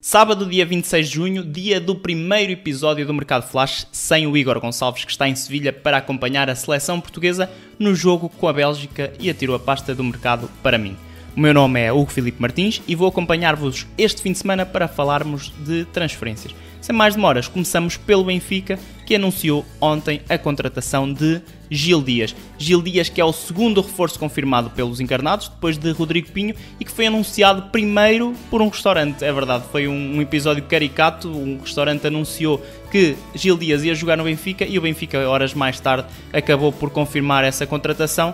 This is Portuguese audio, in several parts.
Sábado, dia 26 de junho, dia do primeiro episódio do Mercado Flash, sem o Igor Gonçalves, que está em Sevilha para acompanhar a seleção portuguesa no jogo com a Bélgica e atirou a pasta do mercado para mim. O meu nome é Hugo Filipe Martins e vou acompanhar-vos este fim de semana para falarmos de transferências. Sem mais demoras, começamos pelo Benfica, que anunciou ontem a contratação de Gil Dias. Gil Dias, que é o segundo reforço confirmado pelos encarnados, depois de Rodrigo Pinho, e que foi anunciado primeiro por um restaurante. É verdade, foi um episódio caricato. Um restaurante anunciou que Gil Dias ia jogar no Benfica e o Benfica, horas mais tarde, acabou por confirmar essa contratação,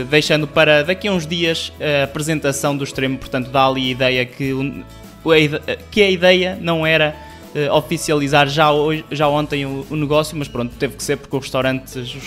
deixando para daqui a uns dias a apresentação do extremo. Portanto, dá ali a ideia que a ideia não era oficializar já ontem o negócio, mas pronto, teve que ser porque os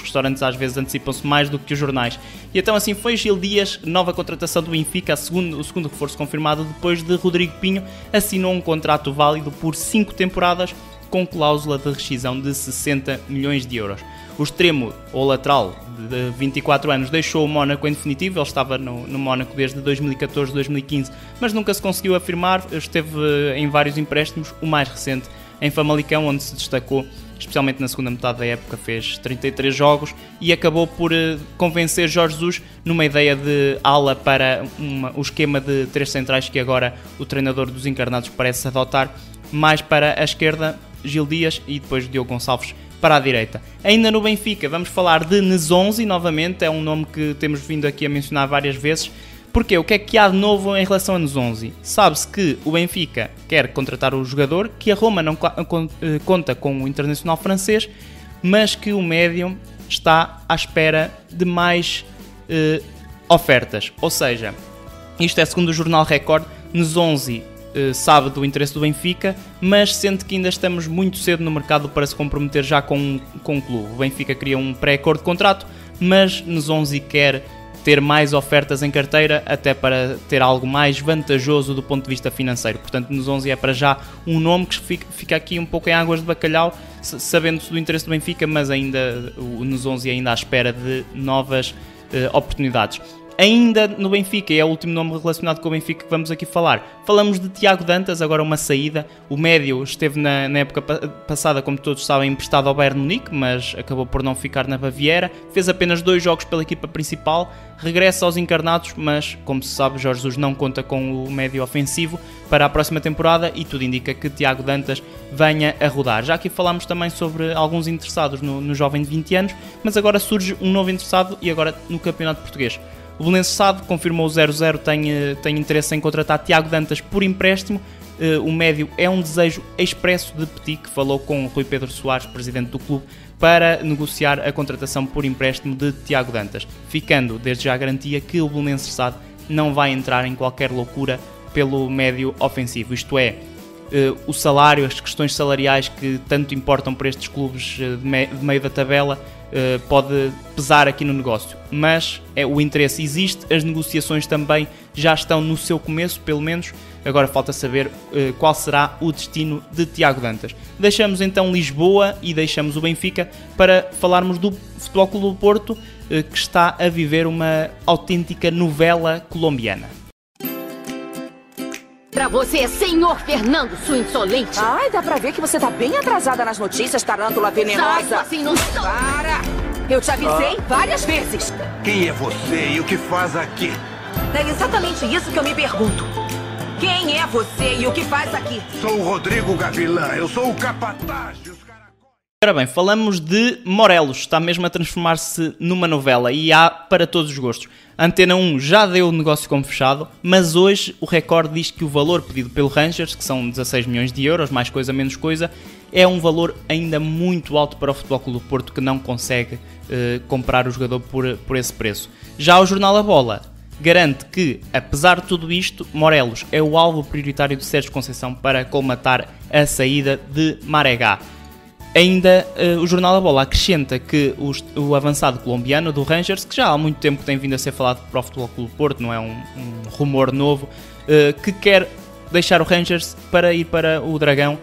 restaurantes às vezes antecipam-se mais do que os jornais. E então assim foi. Gil Dias, nova contratação do Benfica, o segundo reforço confirmado depois de Rodrigo Pinho, assinou um contrato válido por 5 temporadas com cláusula de rescisão de 60 milhões de euros. O extremo, ou lateral, de 24 anos, deixou o Mónaco em definitivo. Ele estava no Mónaco desde 2014-2015, mas nunca se conseguiu afirmar. Esteve em vários empréstimos, o mais recente em Famalicão, onde se destacou, especialmente na segunda metade da época, fez 33 jogos e acabou por convencer Jorge Jesus numa ideia de ala para o esquema de 3 centrais que agora o treinador dos encarnados parece adotar, mais para a esquerda, Gil Dias, e depois Diogo Gonçalves para a direita. Ainda no Benfica, vamos falar de Nzonzi novamente. É um nome que temos vindo aqui a mencionar várias vezes. Porquê? O que é que há de novo em relação a Nzonzi? Sabe-se que o Benfica quer contratar o jogador, que a Roma não conta com o internacional francês, mas que o médium está à espera de mais ofertas. Ou seja, isto é segundo o jornal Record. Nzonzi sabe do interesse do Benfica, mas sente que ainda estamos muito cedo no mercado para se comprometer já com o clube. O Benfica queria um pré-acordo de contrato, mas Nzonzi quer ter mais ofertas em carteira, até para ter algo mais vantajoso do ponto de vista financeiro. Portanto, Nzonzi é para já um nome que fica aqui um pouco em águas de bacalhau, sabendo-se do interesse do Benfica, mas ainda o Nzonzi ainda à espera de novas oportunidades. Ainda no Benfica, e é o último nome relacionado com o Benfica que vamos aqui falar. Falamos de Tiago Dantas, agora uma saída. O médio esteve na época passada, como todos sabem, emprestado ao Bayern Munique, mas acabou por não ficar na Baviera. Fez apenas 2 jogos pela equipa principal, regressa aos encarnados, mas, como se sabe, Jorge Jesus não conta com o médio ofensivo para a próxima temporada e tudo indica que Tiago Dantas venha a rodar. Já aqui falámos também sobre alguns interessados no jovem de 20 anos, mas agora surge um novo interessado e agora no Campeonato Português. O Belenenses SAD confirmou o 0-0, tem interesse em contratar Tiago Dantas por empréstimo. O médio é um desejo expresso de Petit, que falou com Rui Pedro Soares, presidente do clube, para negociar a contratação por empréstimo de Tiago Dantas, ficando desde já a garantia que o Belenenses SAD não vai entrar em qualquer loucura pelo médio ofensivo, isto é, o salário, as questões salariais que tanto importam para estes clubes de meio da tabela, pode pesar aqui no negócio, mas o interesse existe, as negociações também já estão no seu começo, pelo menos. Agora falta saber qual será o destino de Tiago Dantas. Deixamos então Lisboa e deixamos o Benfica para falarmos do Futebol Clube do Porto, que está a viver uma autêntica novela colombiana. Pra você, senhor Fernando, sua insolente. Ai, dá pra ver que você tá bem atrasada nas notícias, tarântula venenosa. Sabe, assim não estou. Para! Eu te avisei várias vezes. Quem é você e o que faz aqui? É exatamente isso que eu me pergunto. Quem é você e o que faz aqui? Sou o Rodrigo Gavilã, eu sou o capataz dos caracóis. Ora bem, falamos de Morelos, está mesmo a transformar-se numa novela e há para todos os gostos. A Antena 1 já deu o negócio como fechado, mas hoje o Record diz que o valor pedido pelo Rangers, que são 16 milhões de euros, mais coisa menos coisa, é um valor ainda muito alto para o Futebol Clube do Porto, que não consegue comprar o jogador por esse preço. Já o jornal A Bola garante que, apesar de tudo isto, Morelos é o alvo prioritário de Sérgio Conceição para colmatar a saída de Marega. Ainda o jornal A Bola acrescenta que o avançado colombiano do Rangers, que já há muito tempo que tem vindo a ser falado para o Futebol Clube do Porto, não é um rumor novo, que quer deixar o Rangers para ir para o Dragão,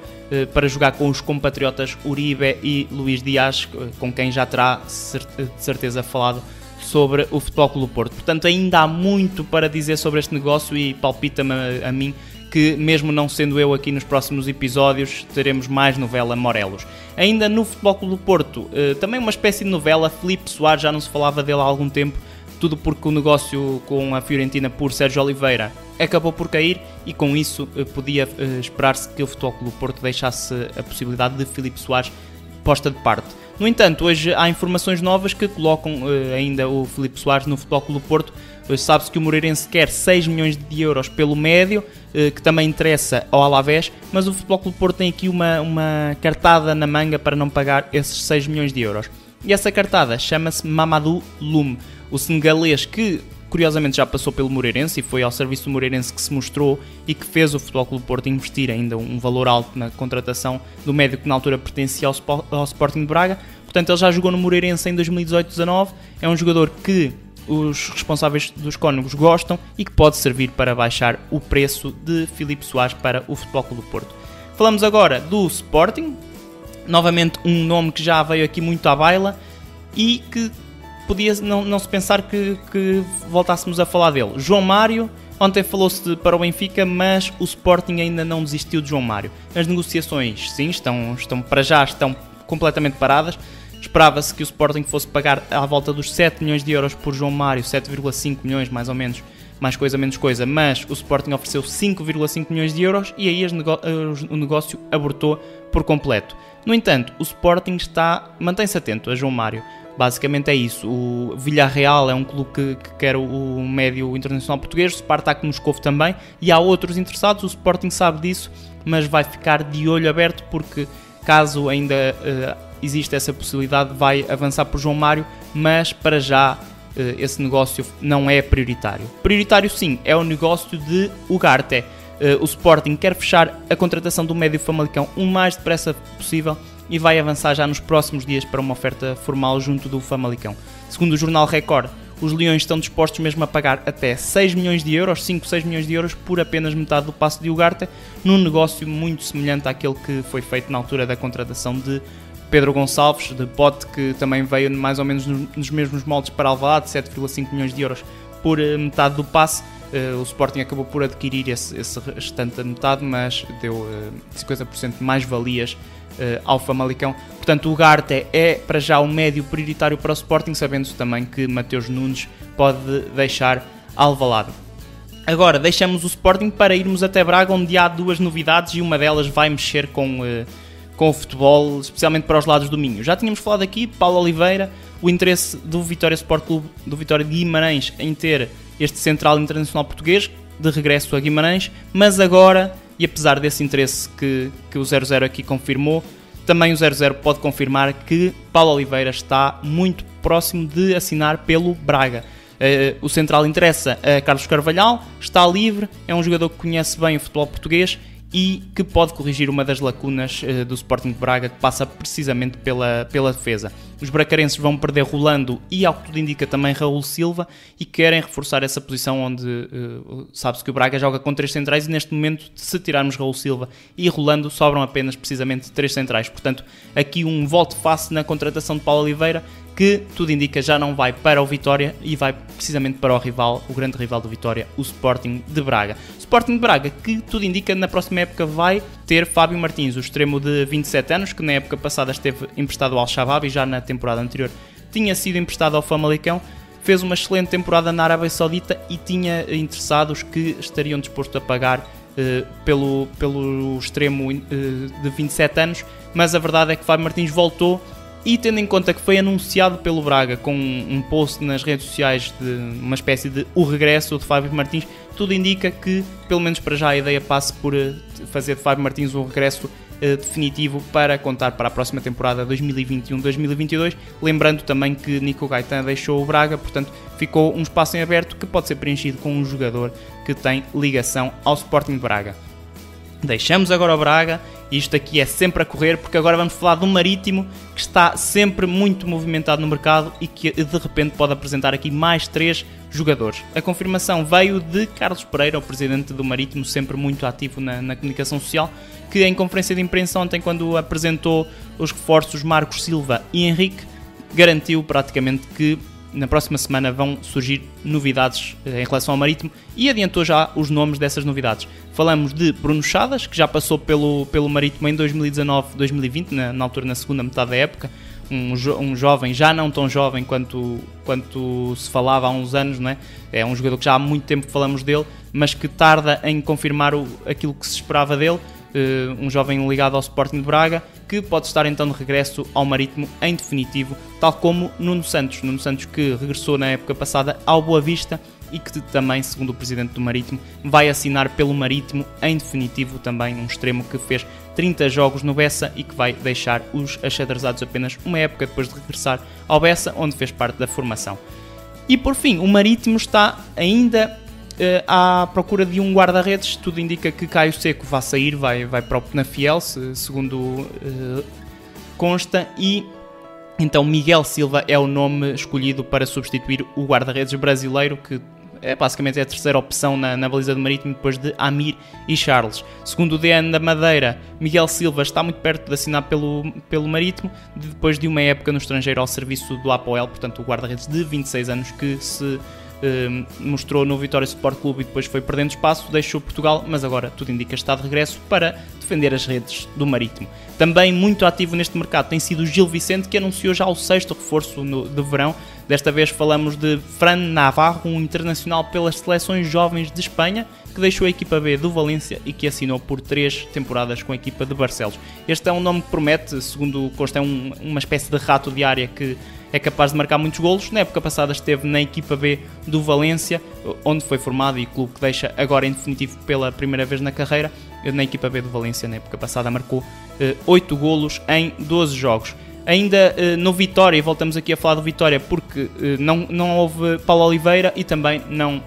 para jogar com os compatriotas Uribe e Luís Dias, com quem já terá de certeza falado sobre o Futebol Clube do Porto. Portanto, ainda há muito para dizer sobre este negócio e palpita-me a mim que mesmo não sendo eu aqui nos próximos episódios, teremos mais novela Morelos. Ainda no Futebol Clube do Porto, também uma espécie de novela, Filipe Soares, já não se falava dele há algum tempo, tudo porque o negócio com a Fiorentina por Sérgio Oliveira acabou por cair e com isso podia esperar-se que o Futebol Clube do Porto deixasse a possibilidade de Filipe Soares posta de parte. No entanto, hoje há informações novas que colocam ainda o Filipe Soares no Futebol Clube do Porto. Hoje sabe-se que o Moreirense quer 6 milhões de euros pelo médio, que também interessa ao Alavés, mas o Futebol Clube do Porto tem aqui uma cartada na manga para não pagar esses 6 milhões de euros. E essa cartada chama-se Mamadou Loum, o senegalês que curiosamente já passou pelo Moreirense e foi ao serviço do Moreirense que se mostrou e que fez o Futebol Clube do Porto investir ainda um valor alto na contratação do médio que na altura pertencia ao Sporting de Braga. Portanto, ele já jogou no Moreirense em 2018-19, é um jogador que os responsáveis dos Cónegos gostam e que pode servir para baixar o preço de Filipe Soares para o Futebol Clube do Porto. Falamos agora do Sporting, novamente um nome que já veio aqui muito à baila e que podia não se pensar que voltássemos a falar dele. João Mário, ontem falou-se para o Benfica, mas o Sporting ainda não desistiu de João Mário. As negociações, sim, estão completamente paradas. Esperava-se que o Sporting fosse pagar à volta dos 7 milhões de euros por João Mário, 7,5 milhões mais ou menos, mais coisa menos coisa, mas o Sporting ofereceu 5,5 milhões de euros e aí o negócio abortou por completo. No entanto, o Sporting mantém-se atento a João Mário. Basicamente é isso. O Villarreal é um clube que quer o médio internacional português, o Spartak Moscovo também, e há outros interessados, o Sporting sabe disso, mas vai ficar de olho aberto porque caso ainda exista essa possibilidade vai avançar por João Mário, mas para já esse negócio não é prioritário. Prioritário sim, é o negócio de Ugarte. O Sporting quer fechar a contratação do médio Famalicão o mais depressa possível e vai avançar já nos próximos dias para uma oferta formal junto do Famalicão. Segundo o jornal Record, os Leões estão dispostos mesmo a pagar até 6 milhões de euros, 6 milhões de euros por apenas metade do passe de Ugarte, num negócio muito semelhante àquele que foi feito na altura da contratação de Pedro Gonçalves, de Pote, que também veio mais ou menos nos mesmos moldes para Alvalade, 7,5 milhões de euros por metade do passe. O Sporting acabou por adquirir esse restante da metade, mas deu 50% mais valias ao Famalicão. Portanto, o Ugarte é para já o médio prioritário para o Sporting, sabendo também que Mateus Nunes pode deixar Alvalade. Agora deixamos o Sporting para irmos até Braga, onde há duas novidades e uma delas vai mexer com o futebol, especialmente para os lados do Minho. Já tínhamos falado aqui, Paulo Oliveira, o interesse do Vitória Sport Clube, do Vitória de Guimarães, em ter este central internacional português de regresso a Guimarães, mas agora, e apesar desse interesse que o 00 aqui confirmou, também o 00 pode confirmar que Paulo Oliveira está muito próximo de assinar pelo Braga. O central interessa a Carlos Carvalhal, está livre, é um jogador que conhece bem o futebol português e que pode corrigir uma das lacunas do Sporting de Braga, que passa precisamente pela defesa. Os bracarenses vão perder Rolando e, ao que tudo indica, também Raul Silva, e querem reforçar essa posição onde sabe-se que o Braga joga com 3 centrais e neste momento, se tirarmos Raul Silva e Rolando, sobram apenas precisamente 3 centrais. Portanto, aqui um volte-face na contratação de Paulo Oliveira, que tudo indica já não vai para o Vitória e vai precisamente para o rival, o grande rival do Vitória, o Sporting de Braga. Sporting de Braga, que tudo indica na próxima época vai ter Fábio Martins, o extremo de 27 anos, que na época passada esteve emprestado ao Al-Shabaab e já na temporada anterior tinha sido emprestado ao Famalicão. Fez uma excelente temporada na Arábia Saudita e tinha interessados que estariam dispostos a pagar pelo extremo de 27 anos, mas a verdade é que Fábio Martins voltou. E tendo em conta que foi anunciado pelo Braga com um post nas redes sociais de uma espécie de o regresso de Fábio Martins, tudo indica que, pelo menos para já, a ideia passe por fazer de Fábio Martins um regresso definitivo para contar para a próxima temporada 2021-2022. Lembrando também que Nico Gaetan deixou o Braga, portanto ficou um espaço em aberto que pode ser preenchido com um jogador que tem ligação ao Sporting de Braga. Deixamos agora o Braga, isto aqui é sempre a correr, porque agora vamos falar do Marítimo, que está sempre muito movimentado no mercado e que de repente pode apresentar aqui mais 3 jogadores. A confirmação veio de Carlos Pereira, o presidente do Marítimo, sempre muito ativo na comunicação social, que em conferência de imprensa ontem, quando apresentou os reforços Marcos Silva e Henrique, garantiu praticamente que na próxima semana vão surgir novidades em relação ao Marítimo e adiantou já os nomes dessas novidades. Falamos de Bruno Chadas, que já passou pelo Marítimo em 2019-2020, na altura na segunda metade da época, um jovem, já não tão jovem quanto se falava há uns anos, não é? É um jogador que já há muito tempo falamos dele, mas que tarda em confirmar aquilo que se esperava dele. Um jovem ligado ao Sporting de Braga, que pode estar então de regresso ao Marítimo em definitivo, tal como Nuno Santos que regressou na época passada ao Boa Vista e que também, segundo o presidente do Marítimo, vai assinar pelo Marítimo em definitivo, também um extremo que fez 30 jogos no Bessa e que vai deixar os achadrezados apenas uma época depois de regressar ao Bessa, onde fez parte da formação. E por fim, o Marítimo está ainda à procura de um guarda-redes. Tudo indica que Caio Seco vai sair, vai para o Penafiel, segundo consta, e então Miguel Silva é o nome escolhido para substituir o guarda-redes brasileiro, que basicamente é a terceira opção na baliza do Marítimo, depois de Amir e Charles. Segundo o DN da Madeira, Miguel Silva está muito perto de assinar pelo Marítimo, depois de uma época no estrangeiro ao serviço do Apoel, portanto o guarda-redes de 26 anos que se mostrou no Vitória Sport Clube e depois foi perdendo espaço, deixou Portugal, mas agora tudo indica que está de regresso para defender as redes do Marítimo. Também muito ativo neste mercado tem sido o Gil Vicente, que anunciou já o 6º reforço de verão. Desta vez falamos de Fran Navarro, um internacional pelas seleções jovens de Espanha, que deixou a equipa B do Valência e que assinou por 3 temporadas com a equipa de Barcelos. Este é um nome que promete, segundo consta, uma espécie de rato de área que é capaz de marcar muitos golos. Na época passada esteve na equipa B do Valência, onde foi formado, e clube que deixa agora em definitivo pela primeira vez na carreira. Na equipa B do Valência, na época passada, marcou 8 golos em 12 jogos. Ainda no Vitória, e voltamos aqui a falar do Vitória porque não houve Paulo Oliveira e também não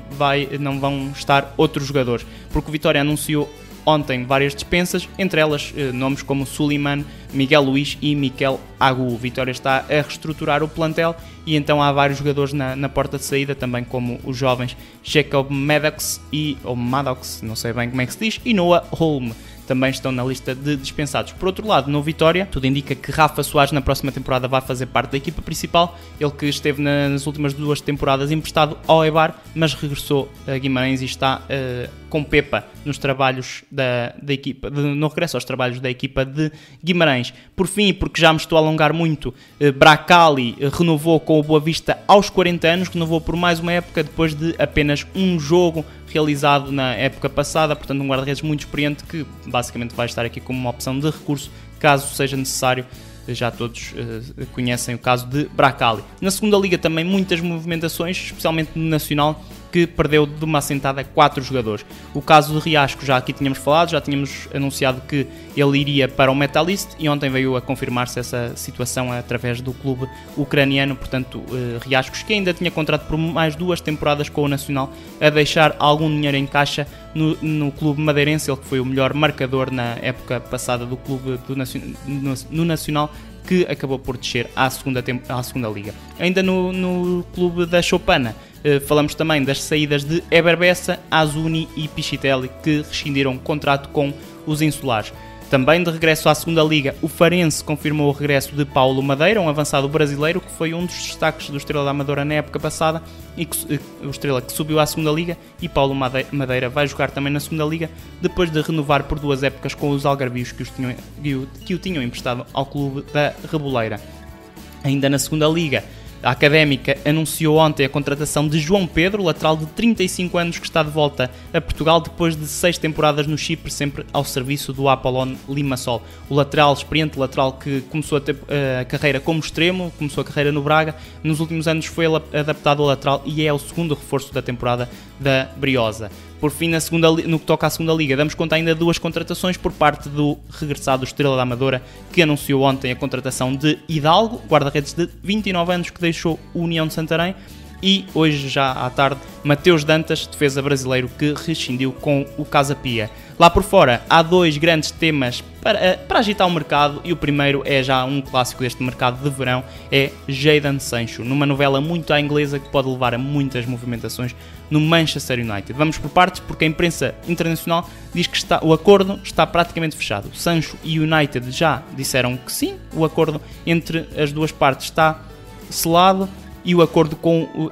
vão estar outros jogadores, porque o Vitória anunciou ontem várias dispensas, entre elas nomes como Suleiman, Miguel Luís e Miquel Agu. O Vitória está a reestruturar o plantel e então há vários jogadores na porta de saída, também como os jovens Jacob Maddox ou Maddox, não sei bem como é que se diz, e Noah Holm. Também estão na lista de dispensados. Por outro lado, no Vitória, tudo indica que Rafa Soares na próxima temporada vai fazer parte da equipa principal. Ele que esteve nas últimas 2 temporadas emprestado ao Eibar, mas regressou a Guimarães e está com Pepa nos trabalhos da equipa, no regresso aos trabalhos da equipa de Guimarães. Por fim, porque já me estou a alongar muito, Bracali renovou com o Boa Vista aos 40 anos, renovou por mais uma época depois de apenas um jogo realizado na época passada, portanto um guarda-redes muito experiente que basicamente vai estar aqui como uma opção de recurso caso seja necessário. Já todos conhecem o caso de Bracali. Na segunda liga também muitas movimentações, especialmente no Nacional, que perdeu de uma assentada 4 jogadores. O caso de Riasco já aqui tínhamos falado, já tínhamos anunciado que ele iria para o Metalist e ontem veio a confirmar-se essa situação através do clube ucraniano. Portanto, Riascos, que ainda tinha contrato por mais 2 temporadas com o Nacional, a deixar algum dinheiro em caixa no clube madeirense, ele que foi o melhor marcador na época passada do clube no Nacional, que acabou por descer à segunda liga. Ainda no clube da Chopana, falamos também das saídas de Eber Bessa, Azuni e Pichitelli, que rescindiram contrato com os insulares. Também de regresso à segunda liga, o Farense confirmou o regresso de Paulo Madeira, um avançado brasileiro que foi um dos destaques do Estrela da Amadora na época passada, e o Estrela que subiu à segunda liga, e Paulo Madeira vai jogar também na segunda liga, depois de renovar por 2 épocas com os algarvios que o tinham emprestado ao clube da Reboleira. Ainda na segunda liga, a Académica anunciou ontem a contratação de João Pedro, lateral de 35 anos que está de volta a Portugal depois de 6 temporadas no Chipre, sempre ao serviço do Apollon Limassol. O lateral, experiente lateral que começou a carreira como extremo, começou a carreira no Braga, nos últimos anos foi adaptado ao lateral e é o segundo reforço da temporada da Briosa. Por fim, no que toca à segunda liga, damos conta ainda de 2 contratações por parte do regressado Estrela da Amadora, que anunciou ontem a contratação de Hidalgo, guarda-redes de 29 anos que deixou o União de Santarém, e hoje já à tarde Mateus Dantas, defesa brasileiro que rescindiu com o Casa Pia. Lá por fora há 2 grandes temas para agitar o mercado, e o primeiro é já um clássico deste mercado de verão, é Jadon Sancho, numa novela muito à inglesa que pode levar a muitas movimentações no Manchester United. Vamos por partes, porque a imprensa internacional diz que o acordo está praticamente fechado. Sancho e United já disseram que sim, o acordo entre as duas partes está selado. e o acordo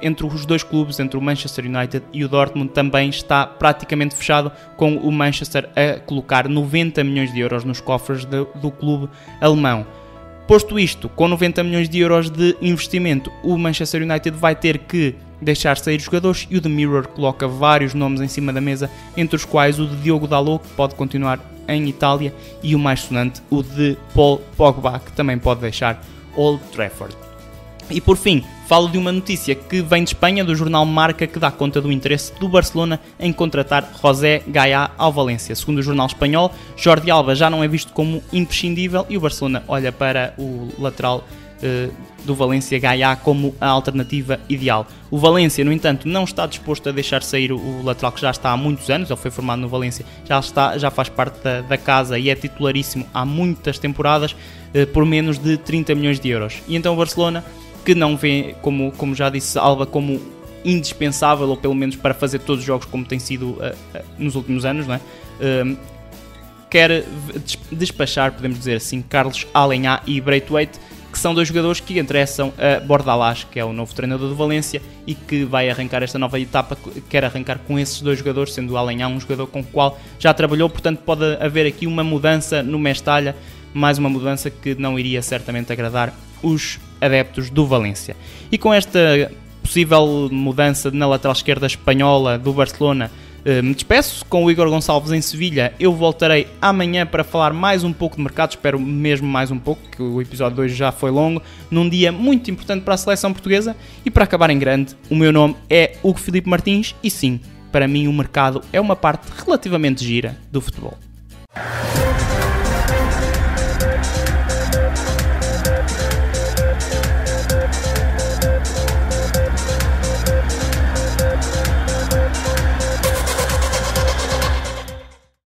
entre os dois clubes, entre o Manchester United e o Dortmund, também está praticamente fechado, com o Manchester a colocar 90 milhões de euros nos cofres do clube alemão. Posto isto, com 90 milhões de euros de investimento, o Manchester United vai ter que deixar sair os jogadores, e o The Mirror coloca vários nomes em cima da mesa, entre os quais o de Diogo Dalot, que pode continuar em Itália, e o mais sonante, o de Paul Pogba, que também pode deixar Old Trafford. E por fim, falo de uma notícia que vem de Espanha, do jornal Marca, que dá conta do interesse do Barcelona em contratar José Gaya ao Valência. Segundo o jornal espanhol, Jordi Alba já não é visto como imprescindível e o Barcelona olha para o lateral do Valência, Gaya, como a alternativa ideal. O Valência, no entanto, não está disposto a deixar sair o lateral, que já está há muitos anos, ele foi formado no Valência, já faz parte da casa e é titularíssimo há muitas temporadas, por menos de 30 milhões de euros. E então o Barcelona, que não vê, como já disse, Alba como indispensável, ou pelo menos para fazer todos os jogos como tem sido nos últimos anos, não é? Quer despachar, podemos dizer assim, Carlos Aleñá e Braithwaite, que são dois jogadores que interessam a Bordalás, que é o novo treinador do Valência e que vai arrancar esta nova etapa, quer arrancar com esses dois jogadores, sendo o Aleñá um jogador com o qual já trabalhou, portanto pode haver aqui uma mudança no Mestalla, mais uma mudança que não iria certamente agradar os adeptos do Valência. E com esta possível mudança na lateral esquerda espanhola do Barcelona, me despeço com o Igor Gonçalves em Sevilha. Eu voltarei amanhã para falar mais um pouco de mercado, espero mesmo mais um pouco, que o episódio 2 já foi longo, num dia muito importante para a seleção portuguesa. E para acabar em grande, o meu nome é Hugo Filipe Martins e sim, para mim o mercado é uma parte relativamente gira do futebol.